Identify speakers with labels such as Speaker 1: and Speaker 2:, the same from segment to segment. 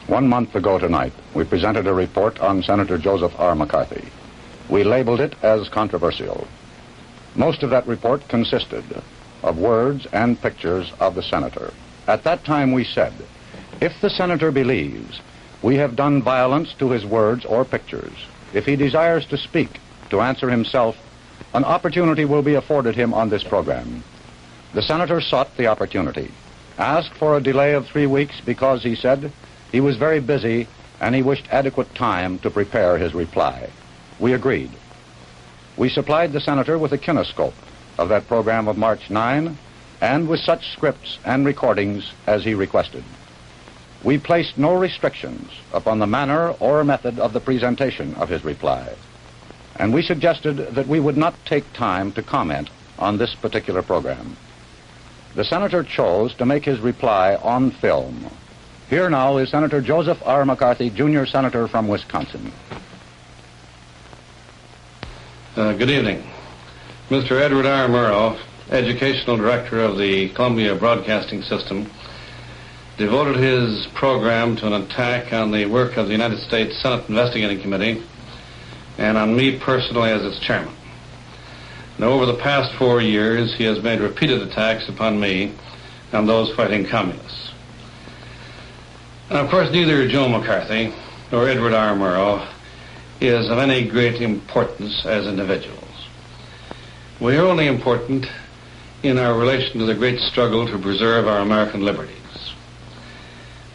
Speaker 1: 1 month ago tonight, we presented a report on Senator Joseph R. McCarthy. We labeled it as controversial. Most of that report consisted of words and pictures of the senator. At that time we said, if the senator believes we have done violence to his words or pictures, if he desires to speak, to answer himself, an opportunity will be afforded him on this program. The senator sought the opportunity, asked for a delay of 3 weeks because, he said, he was very busy and he wished adequate time to prepare his reply. We agreed. We supplied the senator with a kinescope of that program of March 9 and with such scripts and recordings as he requested. We placed no restrictions upon the manner or method of the presentation of his reply, and we suggested that we would not take time to comment on this particular program. The senator chose to make his reply on film. Here now is Senator Joseph R. McCarthy, Jr. Senator from Wisconsin.
Speaker 2: Good evening. Mr. Edward R. Murrow, Educational Director of the Columbia Broadcasting System, devoted his program to an attack on the work of the United States Senate Investigating Committee and on me personally as its chairman. Now, over the past 4 years, he has made repeated attacks upon me and those fighting communists. And of course, neither Joe McCarthy nor Edward R. Murrow is of any great importance as individuals. We are only important in our relation to the great struggle to preserve our American liberties.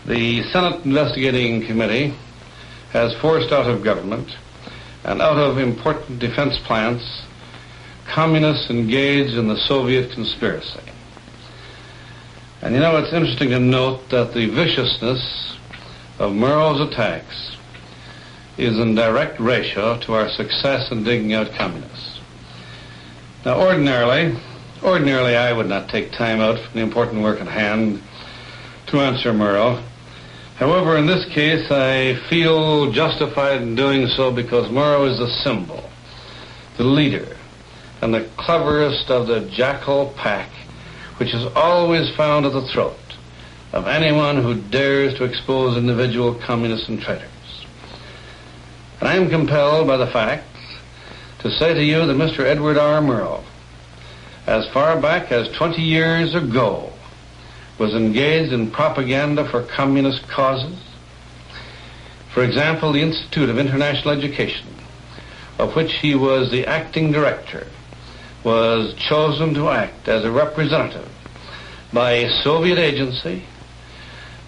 Speaker 2: The Senate Investigating Committee has forced out of government and out of important defense plants communists engaged in the Soviet conspiracy. And you know, it's interesting to note that the viciousness of Murrow's attacks is in direct ratio to our success in digging out communists. Now, ordinarily I would not take time out from the important work at hand to answer Murrow. However, in this case, I feel justified in doing so because Murrow is the symbol, the leader, and the cleverest of the jackal pack, which is always found at the throat of anyone who dares to expose individual communists and traitors. And I am compelled by the facts to say to you that Mr. Edward R. Murrow, as far back as 20 years ago, was engaged in propaganda for communist causes. For example, the Institute of International Education, of which he was the acting director, was chosen to act as a representative by a Soviet agency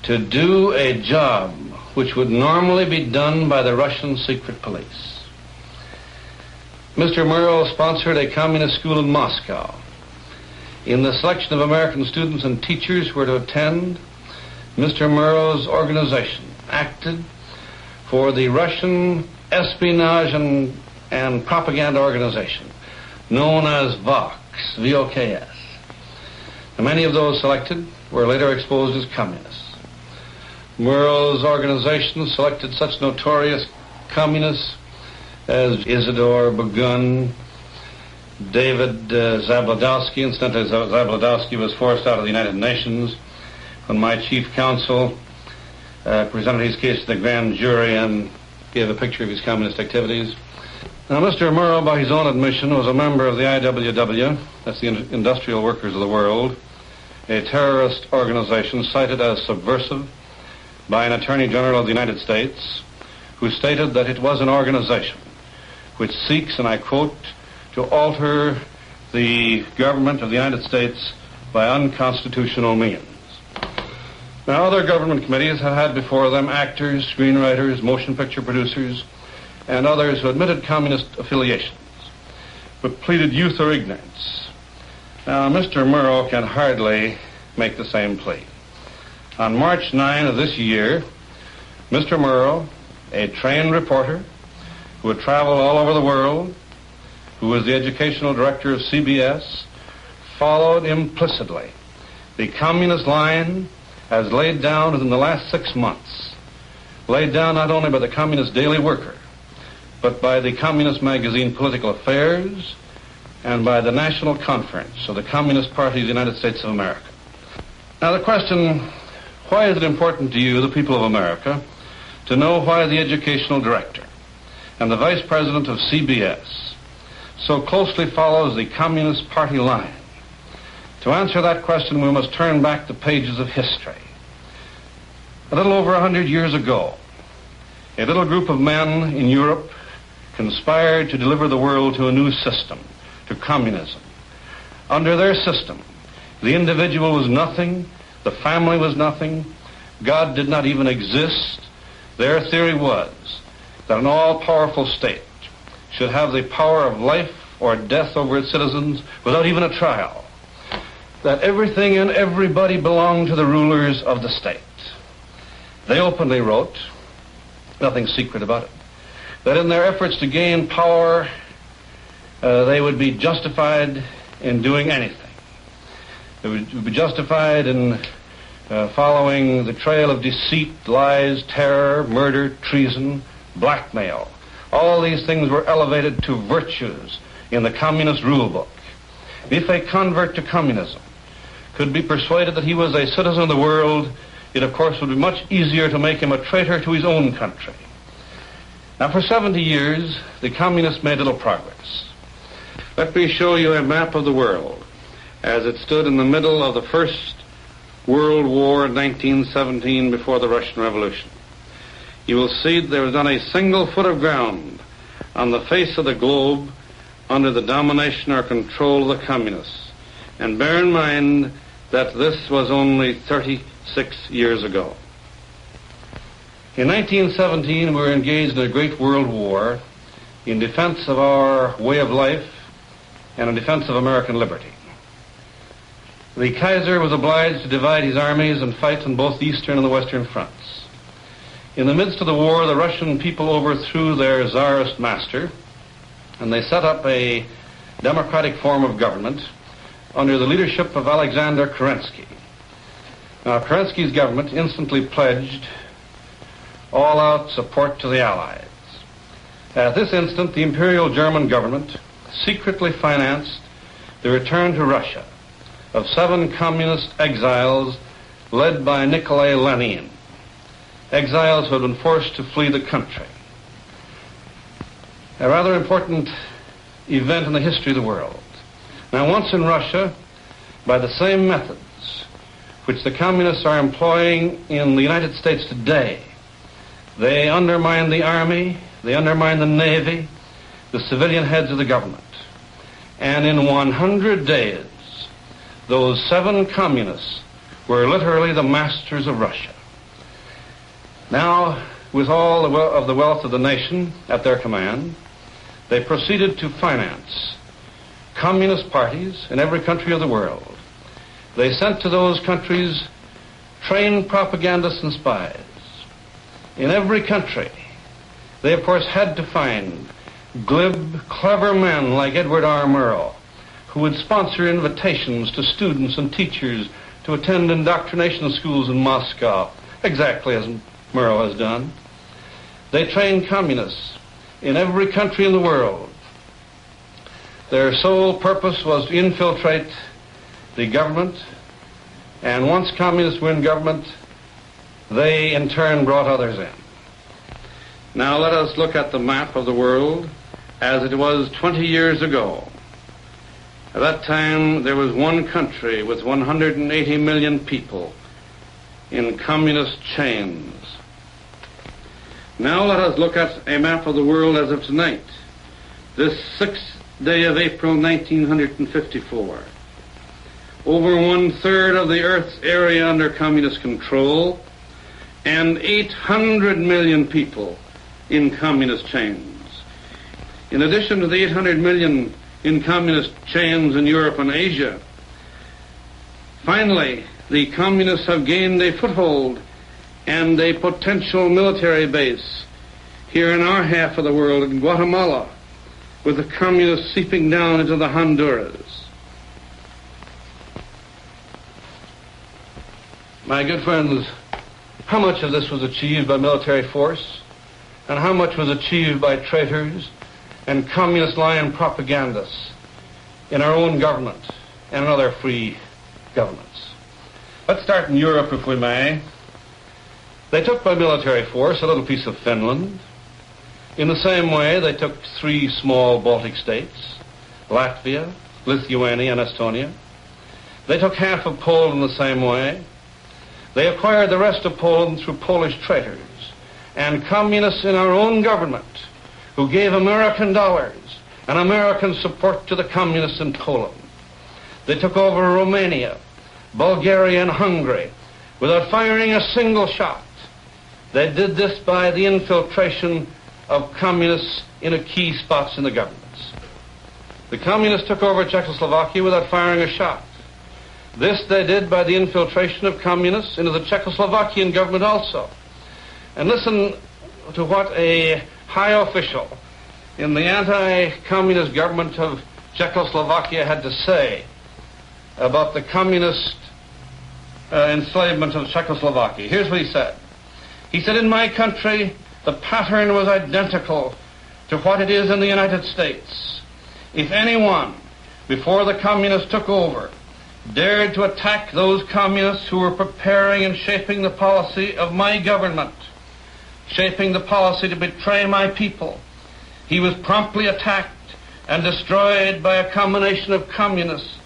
Speaker 2: to do a job which would normally be done by the Russian secret police. Mr. Murrow sponsored a communist school in Moscow. In the selection of American students and teachers who were to attend, Mr. Murrow's organization acted for the Russian espionage and propaganda organization known as VOKS, V-O-K-S. And many of those selected were later exposed as communists. Murrow's organization selected such notorious communists as Isidore Begun, David Zabludowski. Incidentally, Zabludowski was forced out of the United Nations when my chief counsel presented his case to the grand jury and gave a picture of his communist activities. Now, Mr. Murrow, by his own admission, was a member of the IWW, that's the Industrial Workers of the World, a terrorist organization cited as subversive by an Attorney General of the United States, who stated that it was an organization which seeks, and I quote, to alter the government of the United States by unconstitutional means. Now, other government committees have had before them actors, screenwriters, motion picture producers, and others who admitted communist affiliations, but pleaded youth or ignorance. Now, Mr. Murrow can hardly make the same plea. On March 9 of this year, Mr. Murrow, a trained reporter who had traveled all over the world, who was the educational director of CBS, followed implicitly the communist line as laid down within the last 6 months, laid down not only by the Communist Daily Worker, but by the communist magazine Political Affairs and by the National Conference of the Communist Party of the United States of America. Now, the question Why is it important to you, the people of America, to know why the educational director and the vice president of CBS so closely follows the Communist Party line? To answer that question, we must turn back the pages of history. A little over 100 years ago, a little group of men in Europe conspired to deliver the world to a new system, to communism. Under their system, the individual was nothing, the family was nothing, God did not even exist. Their theory was that an all-powerful state should have the power of life or death over its citizens without even a trial. That everything and everybody belonged to the rulers of the state. They openly wrote, nothing secret about it, that in their efforts to gain power, they would be justified in doing anything. They would be justified in following the trail of deceit, lies, terror, murder, treason, blackmail. All these things were elevated to virtues in the communist rule book. If a convert to communism could be persuaded that he was a citizen of the world, it of course would be much easier to make him a traitor to his own country. Now for 70 years, the communists made little progress. Let me show you a map of the world as it stood in the middle of the First World War in 1917 before the Russian Revolution. You will see that there was not a single foot of ground on the face of the globe under the domination or control of the communists. And bear in mind that this was only 36 years ago. In 1917, we were engaged in a great world war in defense of our way of life and in defense of American liberty. The Kaiser was obliged to divide his armies and fight on both the eastern and the western fronts. In the midst of the war, the Russian people overthrew their czarist master, and they set up a democratic form of government under the leadership of Alexander Kerensky. Now, Kerensky's government instantly pledged all-out support to the Allies. At this instant, the Imperial German government secretly financed the return to Russia of 7 communist exiles led by Nikolai Lenin, exiles who had been forced to flee the country. A rather important event in the history of the world. Now, once in Russia, by the same methods which the communists are employing in the United States today, they undermine the army, they undermine the navy, the civilian heads of the government. And in 100 days, those 7 communists were literally the masters of Russia. Now, with all of the wealth of the nation at their command, they proceeded to finance communist parties in every country of the world. They sent to those countries trained propagandists and spies. In every country, they of course had to find glib, clever men like Edward Murrow, who would sponsor invitations to students and teachers to attend indoctrination schools in Moscow, exactly as Murrow has done. They trained communists in every country in the world. Their sole purpose was to infiltrate the government, and once communists were in government, they in turn brought others in. Now let us look at the map of the world as it was 20 years ago. At that time, there was one country with 180 million people in communist chains. Now let us look at a map of the world as of tonight, this 6th day of April, 1954. Over 1/3 of the Earth's area under communist control, and 800 million people in communist chains. In addition to the 800 million in communist chains in Europe and Asia, finally, the communists have gained a foothold and a potential military base here in our half of the world, in Guatemala, with the communists seeping down into the Honduras. My good friends, how much of this was achieved by military force, and how much was achieved by traitors and communist lying propagandists in our own government and in other free governments? Let's start in Europe, if we may. They took by military force a little piece of Finland. In the same way, they took 3 small Baltic states, Latvia, Lithuania, and Estonia. They took half of Poland the same way. They acquired the rest of Poland through Polish traitors and communists in our own government who gave American dollars and American support to the communists in Poland. They took over Romania, Bulgaria, and Hungary without firing a single shot. They did this by the infiltration of communists in key spots in the governments. The communists took over Czechoslovakia without firing a shot. This they did by the infiltration of communists into the Czechoslovakian government also. And listen to what a high official in the anti-communist government of Czechoslovakia had to say about the communist enslavement of Czechoslovakia. Here's what he said. He said, in my country, the pattern was identical to what it is in the United States. If anyone, before the communists took over, dared to attack those communists who were preparing and shaping the policy of my government, shaping the policy to betray my people, he was promptly attacked and destroyed by a combination of communists,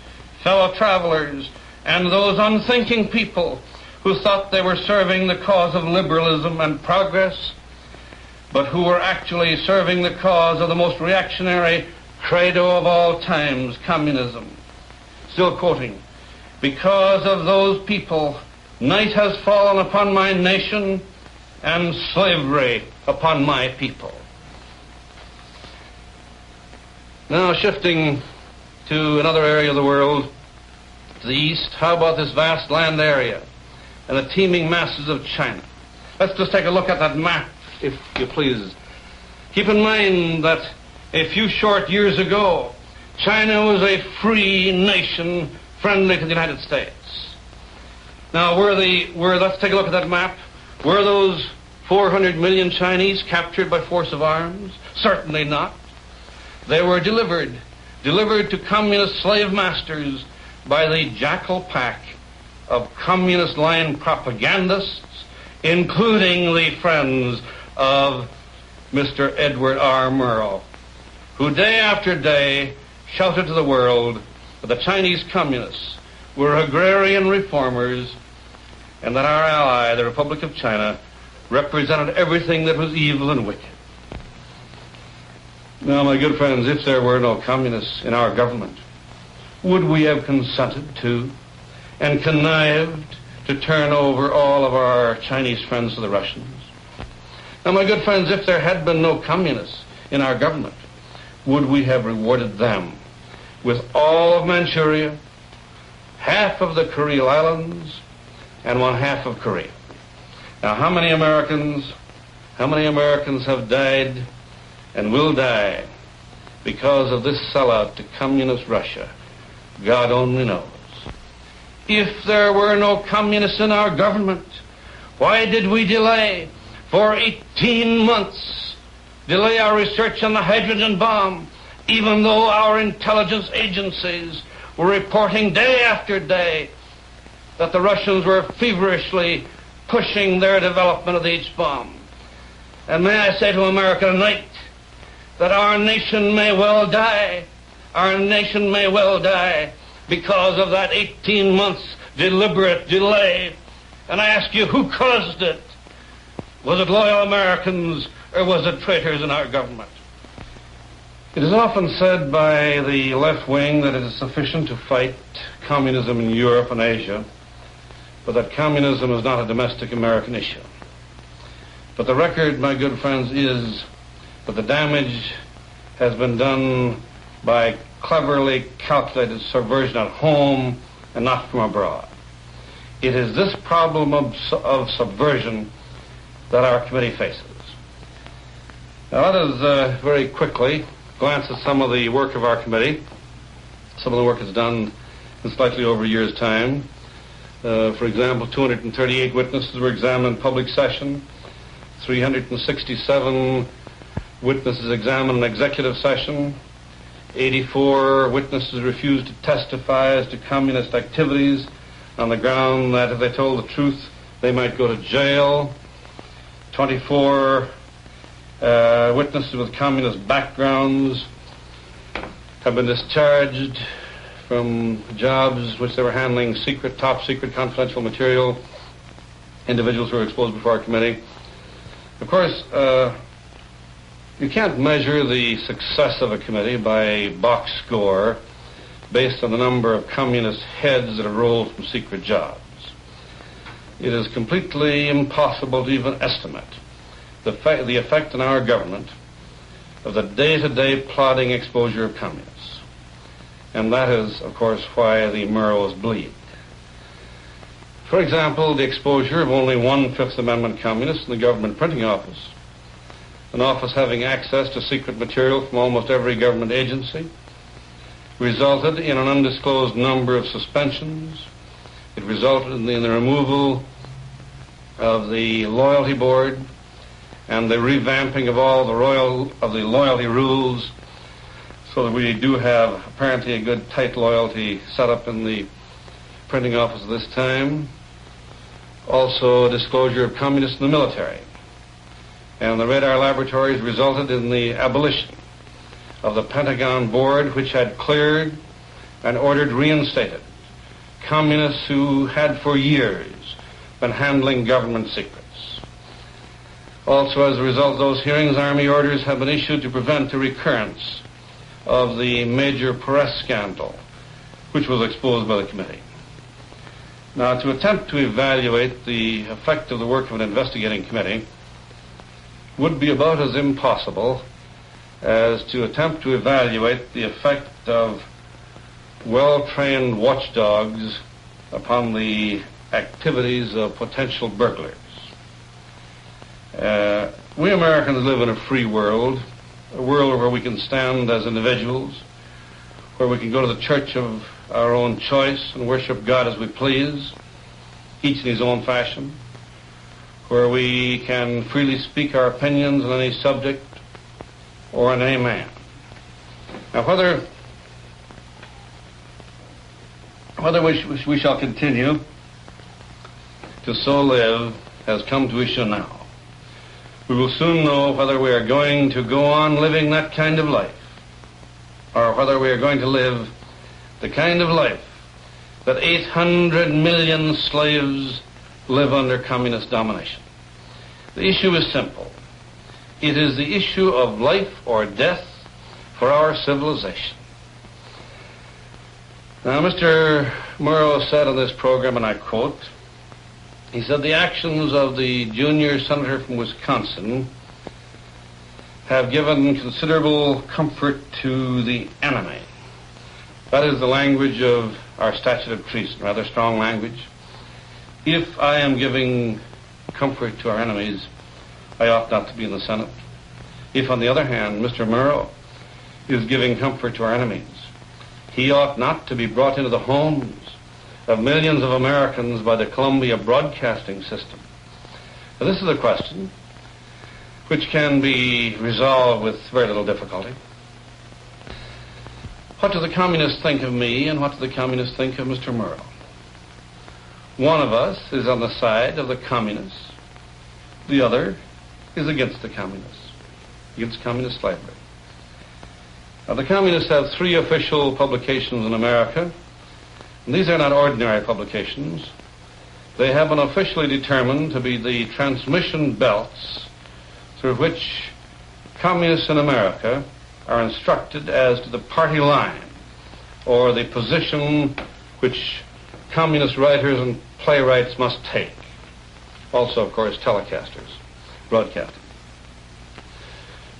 Speaker 2: fellow travelers, and those unthinking people who thought they were serving the cause of liberalism and progress, but who were actually serving the cause of the most reactionary credo of all times, communism. Still quoting, because of those people, night has fallen upon my nation and slavery upon my people. Now shifting to another area of the world, to the east, how about this vast land area and the teeming masses of China? Let's just take a look at that map, if you please. Keep in mind that a few short years ago, China was a free nation friendly to the United States. Now, let's take a look at that map. Were those 400 million Chinese captured by force of arms? Certainly not. They were delivered to communist slave masters by the jackal pack of communist line propagandists, including the friends of Mr. Edward R. Murrow, who day after day shouted to the world that the Chinese communists were agrarian reformers and that our ally, the Republic of China, represented everything that was evil and wicked. Now, my good friends, if there were no communists in our government, would we have consented to and connived to turn over all of our Chinese friends to the Russians? Now, my good friends, if there had been no communists in our government, would we have rewarded them with all of Manchuria, half of the Kuril Islands, and 1/2 of Korea? Now, how many Americans have died and will die because of this sellout to communist Russia? God only knows. If there were no communists in our government, why did we delay for 18 months, delay our research on the hydrogen bomb, even though our intelligence agencies were reporting day after day that the Russians were feverishly pushing their development of the H-bomb? And may I say to America tonight that our nation may well die. Our nation may well die because of that 18 months deliberate delay. And I ask you, who caused it? Was it loyal Americans or was it traitors in our government? It is often said by the left wing that it is sufficient to fight communism in Europe and Asia, but that communism is not a domestic American issue. But the record, my good friends, is that the damage has been done by cleverly calculated subversion at home and not from abroad. It is this problem of subversion that our committee faces. Now, let us very quickly glance at some of the work of our committee. Some of the work is done in slightly over a year's time. For example, 238 witnesses were examined in public session, 367 witnesses examined in executive session, 84 witnesses refused to testify as to communist activities on the ground that if they told the truth, they might go to jail. 24 witnesses with communist backgrounds have been discharged from jobs which they were handling top secret, confidential material, individuals who were exposed before our committee. Of course, you can't measure the success of a committee by a box score based on the number of communist heads that have rolled from secret jobs. It is completely impossible to even estimate the effect on our government of the day-to-day plodding exposure of communists. And that is, of course, why the Murrows bleed. For example, the exposure of only one Fifth Amendment communist in the government printing office, an office having access to secret material from almost every government agency, resulted in an undisclosed number of suspensions. It resulted in the removal of the loyalty board and the revamping of all the loyalty rules, so that we do have apparently a good tight loyalty set up in the printing office at this time. Also, disclosure of communists in the military. And the radar laboratories resulted in the abolition of the Pentagon board, which had cleared and ordered reinstated communists who had for years been handling government secrets. Also, as a result of those hearings, Army orders have been issued to prevent a recurrence of the major press scandal, which was exposed by the committee. Now, to attempt to evaluate the effect of the work of an investigating committee would be about as impossible as to attempt to evaluate the effect of well-trained watchdogs upon the activities of potential burglars. We Americans live in a free world, a world where we can stand as individuals, where we can go to the church of our own choice and worship God as we please, each in his own fashion, where we can freely speak our opinions on any subject or on any man. Now, whether we shall continue to so live has come to issue now. We will soon know whether we are going to go on living that kind of life, or whether we are going to live the kind of life that 800 million slaves live under communist domination. The issue is simple. It is the issue of life or death for our civilization. Now, Mr. Murrow said on this program, and I quote, he said, "The actions of the junior senator from Wisconsin have given considerable comfort to the enemy." That is the language of our statute of treason, rather strong language. If I am giving comfort to our enemies, I ought not to be in the Senate. If, on the other hand, Mr. Murrow is giving comfort to our enemies, he ought not to be brought into the homes of millions of Americans by the Columbia Broadcasting System. Now, this is a question which can be resolved with very little difficulty. What do the communists think of me, and what do the communists think of Mr. Murrow? One of us is on the side of the communists. The other is against the communists, against communist slavery. Now, the communists have 3 official publications in America, and these are not ordinary publications. They have been officially determined to be the transmission belts through which communists in America are instructed as to the party line, or the position which communist writers and playwrights must take. Also, of course, telecasters, broadcasting.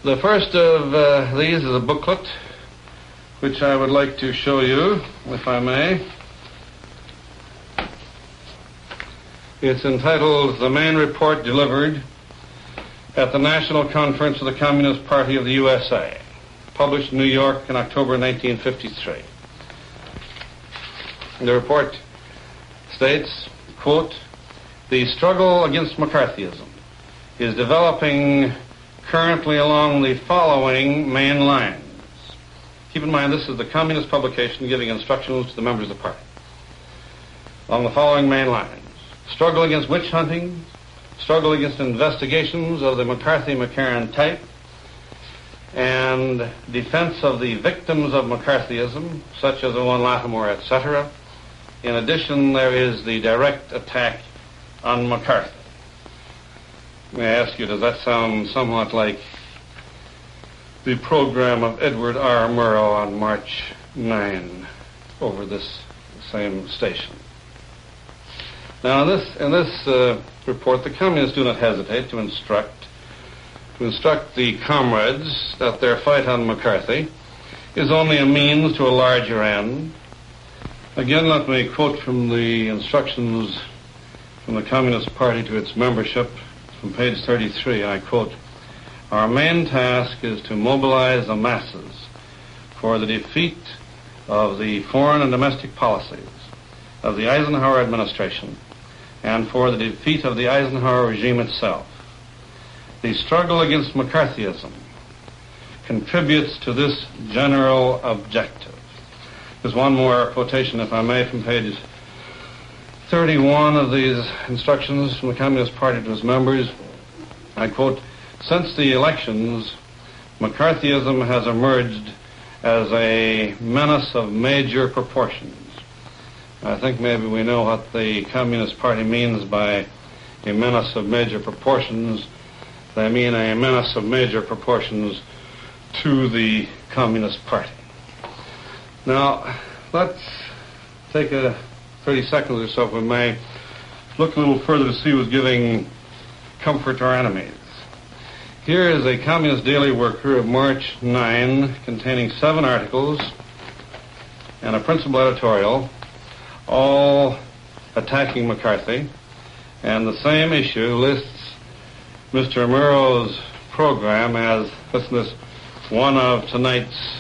Speaker 2: The first of these is a booklet which I would like to show you, if I may. It's entitled "The Main Report Delivered at the National Conference of the Communist Party of the USA," published in New York in October 1953. The report states, quote, "The struggle against McCarthyism is developing currently along the following main lines." Keep in mind, this is the communist publication giving instructions to the members of the party. Along the following main lines: struggle against witch hunting, struggle against investigations of the McCarthy-McCarran type, and defense of the victims of McCarthyism, such as Owen Lattimore, etc. In addition, there is the direct attack on McCarthy. May I ask you, does that sound somewhat like the program of Edward R. Murrow on March 9 over this same station? Now, in this report, the communists do not hesitate to instruct the comrades that their fight on McCarthy is only a means to a larger end. Again, let me quote from the instructions from the Communist Party to its membership from page 33. I quote, "Our main task is to mobilize the masses for the defeat of the foreign and domestic policies of the Eisenhower administration and for the defeat of the Eisenhower regime itself. The struggle against McCarthyism contributes to this general objective." There's one more quotation, if I may, from page 31 of these instructions from the Communist Party to its members. I quote, "Since the elections, McCarthyism has emerged as a menace of major proportions." I think maybe we know what the Communist Party means by a menace of major proportions. They mean a menace of major proportions to the Communist Party. Now, let's take 30 seconds or so, if we may, look a little further to see who's giving comfort to our enemies. Here is a Communist Daily Worker of March 9 containing 7 articles and a principal editorial, all attacking McCarthy, and the same issue lists Mr. Murrow's program as, listen to this, one of tonight's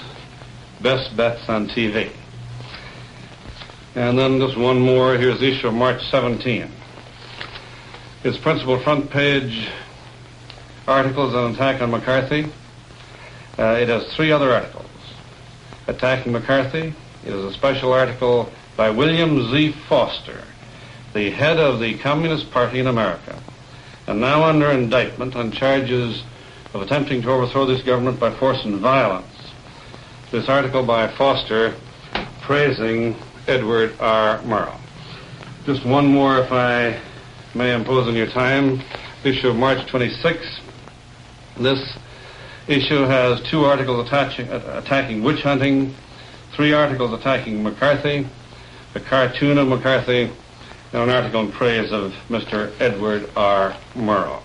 Speaker 2: best bets on TV. And then just one more. Here's the issue of March 17. Its principal front page articles on attack on McCarthy. It has 3 other articles attacking McCarthy. It is a special article by William Z. Foster, the head of the Communist Party in America, and now under indictment on charges of attempting to overthrow this government by force and violence. This article by Foster praising Edward R. Murrow. Just one more, if I may impose on your time. Issue of March 26. This issue has 2 articles attacking witch hunting, 3 articles attacking McCarthy, a cartoon of McCarthy, and an article in praise of Mr. Edward R. Murrow.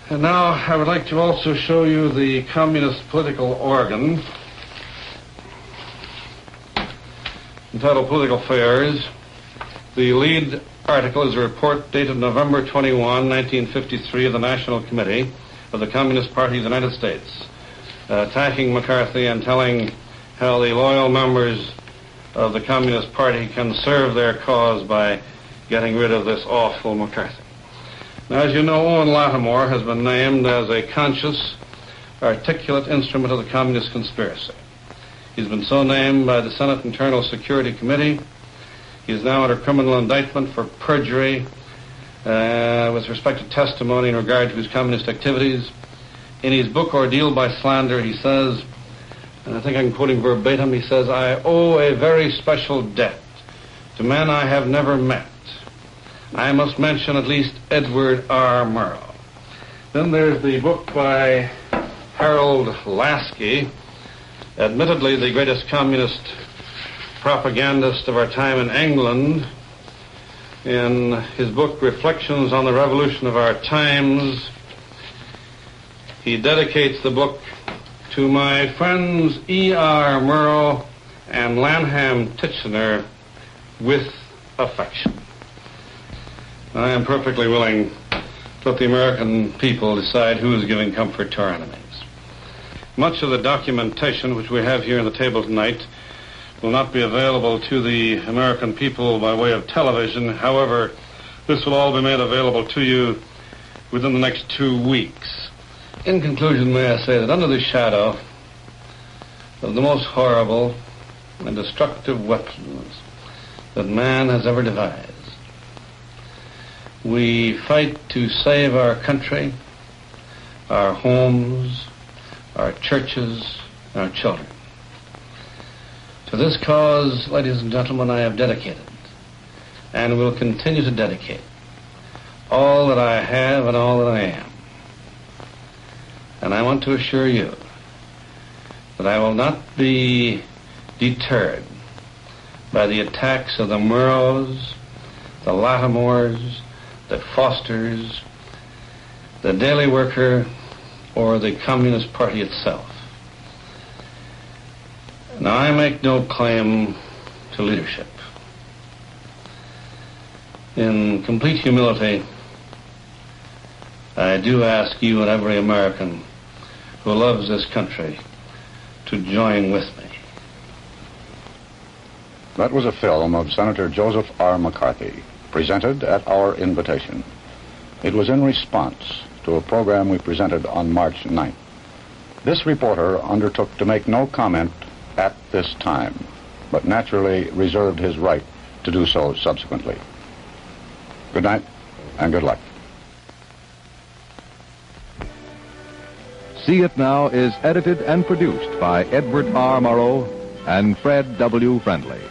Speaker 2: And now I would like to also show you the communist political organ entitled Political Affairs. The lead article is a report dated November 21, 1953 of the National Committee of the Communist Party of the United States, attacking McCarthy and telling how the loyal members of the Communist Party can serve their cause by getting rid of this awful McCarthy. Now, as you know, Owen Lattimore has been named as a conscious, articulate instrument of the communist conspiracy. He's been so named by the Senate Internal Security Committee. He is now under criminal indictment for perjury with respect to testimony in regard to his communist activities. In his book, Ordeal by Slander, he says, and I think I can quote him verbatim, he says, "I owe a very special debt to men I have never met. I must mention at least Edward R. Murrow." Then there's the book by Harold Lasky, admittedly the greatest communist propagandist of our time in England. In his book, Reflections on the Revolution of Our Times, he dedicates the book to my friends E.R. Murrow and Lanham Titchener with affection. I am perfectly willing to let the American people decide who is giving comfort to our enemies. Much of the documentation which we have here on the table tonight will not be available to the American people by way of television. However, this will all be made available to you within the next 2 weeks. In conclusion, may I say that under the shadow of the most horrible and destructive weapons that man has ever devised, We fight to save our country, our homes, our churches, our children. To this cause, ladies and gentlemen, I have dedicated and will continue to dedicate all that I have and all that I am. And I want to assure you that I will not be deterred by the attacks of the Murrows, the Lattimores, the Fosters, the Daily Worker, or the Communist Party itself. Now, I make no claim to leadership. In complete humility, I do ask you and every American who loves this country to join with me.
Speaker 1: That was a film of Senator Joseph R. McCarthy, presented at our invitation. It was in response to a program we presented on March 9th. This reporter undertook to make no comment at this time, but naturally reserved his right to do so subsequently. Good night, and good luck.
Speaker 3: See It Now is edited and produced by Edward R. Murrow and Fred W. Friendly.